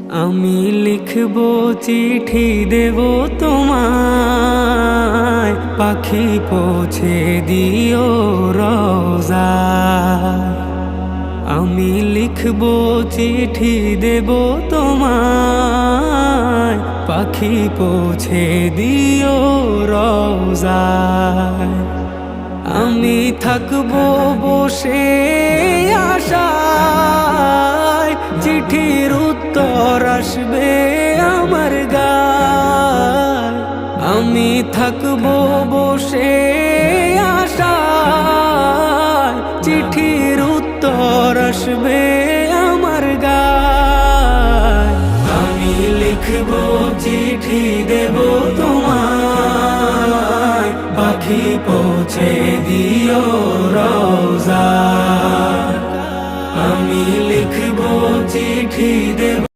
আমি লিখবো চিঠি দেব তোমায়, পাখি পৌঁছে দিও রোজায়। আমি লিখবো চিঠি দেব তোমায়, পাখি পৌঁছে দিও রোজায়। আমি থাকবো বসে আশায়, চিঠির উত্তর আসবে আমার গায়। আমি থাকবো বসে আশায়, চিঠির উত্তর আসবে আমার গায়। আমি লিখবো চিঠি দেব তোমায়, পাখি পৌঁছে দিও রোজায়। আমি লিখবো চিঠি দেব